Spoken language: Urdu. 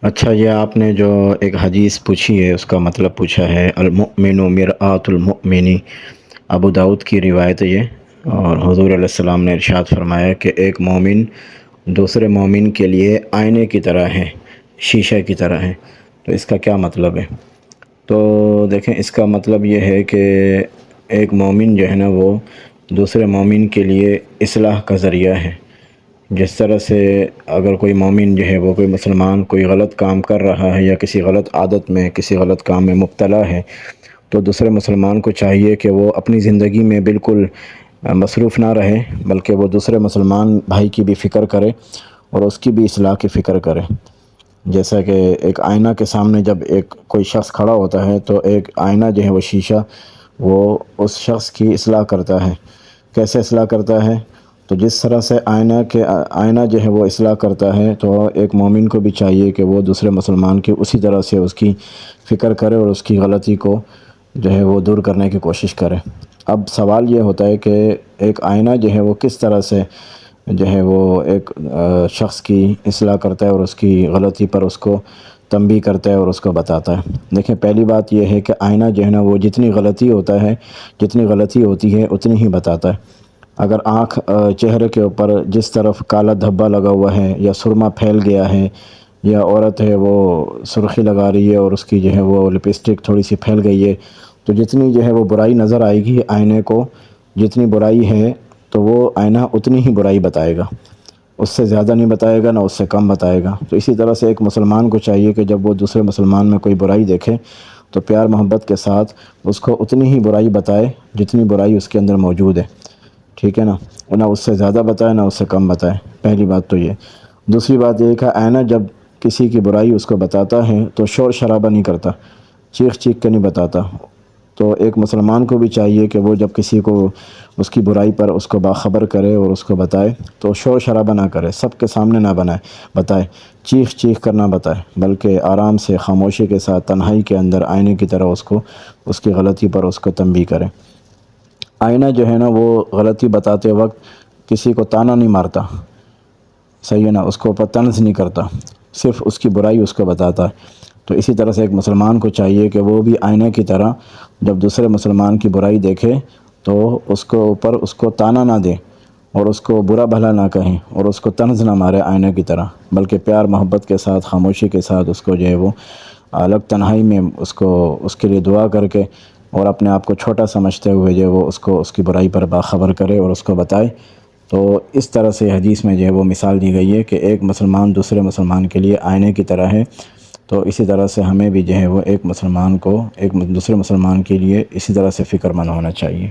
اچھا، یہ آپ نے جو ایک حدیث پوچھی ہے اس کا مطلب پوچھا ہے، المؤمن مرآۃ المؤمن، ابو داؤد کی روایت ہے یہ، اور حضور علیہ السلام نے ارشاد فرمایا کہ ایک مومن دوسرے مومن کے لیے آئینے کی طرح ہے، شیشہ کی طرح ہے۔ تو اس کا کیا مطلب ہے؟ تو دیکھیں، اس کا مطلب یہ ہے کہ ایک مومن جو ہے نا وہ دوسرے مومن کے لیے اصلاح کا ذریعہ ہے۔ جس طرح سے اگر کوئی مومن جو ہے وہ کوئی مسلمان کوئی غلط کام کر رہا ہے یا کسی غلط عادت میں کسی غلط کام میں مبتلا ہے، تو دوسرے مسلمان کو چاہیے کہ وہ اپنی زندگی میں بالکل مصروف نہ رہے، بلکہ وہ دوسرے مسلمان بھائی کی بھی فکر کرے اور اس کی بھی اصلاح کی فکر کرے۔ جیسا کہ ایک آئینہ کے سامنے جب ایک کوئی شخص کھڑا ہوتا ہے تو ایک آئینہ جو ہے وہ شیشہ وہ اس شخص کی اصلاح کرتا ہے۔ کیسے اصلاح کرتا ہے؟ تو جس طرح سے آئینہ جو ہے وہ اصلاح کرتا ہے، تو ایک مومن کو بھی چاہیے کہ وہ دوسرے مسلمان کی اسی طرح سے اس کی فکر کرے اور اس کی غلطی کو جو ہے وہ دور کرنے کی کوشش کرے۔ اب سوال یہ ہوتا ہے کہ ایک آئینہ جو ہے وہ کس طرح سے جو ہے وہ ایک شخص کی اصلاح کرتا ہے اور اس کی غلطی پر اس کو تنبیہ کرتا ہے اور اس کو بتاتا ہے۔ دیکھیں، پہلی بات یہ ہے کہ آئینہ جو ہے نا وہ جتنی غلطی ہوتی ہے اتنی ہی بتاتا ہے۔ اگر آنکھ چہرے کے اوپر جس طرف کالا دھبا لگا ہوا ہے یا سرما پھیل گیا ہے، یا عورت ہے وہ سرخی لگا رہی ہے اور اس کی جو ہے وہ لپسٹک تھوڑی سی پھیل گئی ہے، تو جتنی جو ہے وہ برائی نظر آئے گی آئینے کو، جتنی برائی ہے تو وہ آئینہ اتنی ہی برائی بتائے گا، اس سے زیادہ نہیں بتائے گا، نہ اس سے کم بتائے گا۔ تو اسی طرح سے ایک مسلمان کو چاہیے کہ جب وہ دوسرے مسلمان میں کوئی برائی دیکھے تو پیار محبت کے ساتھ اس کو اتنی ہی برائی بتائے جتنی برائی اس کے اندر موجود ہے، ٹھیک ہے نا؟ نہ اس سے زیادہ بتائے نہ اس سے کم بتائے۔ پہلی بات تو یہ۔ دوسری بات یہ کہ آئینہ جب کسی کی برائی اس کو بتاتا ہے تو شور شرابہ نہیں کرتا، چیخ چیخ کے نہیں بتاتا۔ تو ایک مسلمان کو بھی چاہیے کہ وہ جب کسی کو اس کی برائی پر اس کو باخبر کرے اور اس کو بتائے تو شور شرابہ نہ کرے، سب کے سامنے نہ بتائے، چیخ چیخ کر نہ بتائے، بلکہ آرام سے خاموشی کے ساتھ تنہائی کے اندر آئینے کی طرح اس کی غلطی پر اس کو تنبیہ کرے۔ آئینہ جو ہے نا وہ غلطی بتاتے وقت کسی کو تانا نہیں مارتا، صحیح ہے نا، اس کو اوپر طنز نہیں کرتا، صرف اس کی برائی اس کو بتاتا ہے۔ تو اسی طرح سے ایک مسلمان کو چاہیے کہ وہ بھی آئینے کی طرح جب دوسرے مسلمان کی برائی دیکھے تو اس کو اوپر اس کو تانا نہ دے اور اس کو برا بھلا نہ کہیں اور اس کو طنز نہ مارے آئینے کی طرح، بلکہ پیار محبت کے ساتھ خاموشی کے ساتھ اس کو جو ہے وہ الگ تنہائی میں اس کے لیے دعا کر کے اور اپنے آپ کو چھوٹا سمجھتے ہوئے جو ہے وہ اس کی برائی پر باخبر کرے اور اس کو بتائے۔ تو اس طرح سے حدیث میں جو ہے وہ مثال دی گئی ہے کہ ایک مسلمان دوسرے مسلمان کے لیے آئینے کی طرح ہے، تو اسی طرح سے ہمیں بھی جو ہے وہ ایک دوسرے مسلمان کے لیے اسی طرح سے فکر مند ہونا چاہیے۔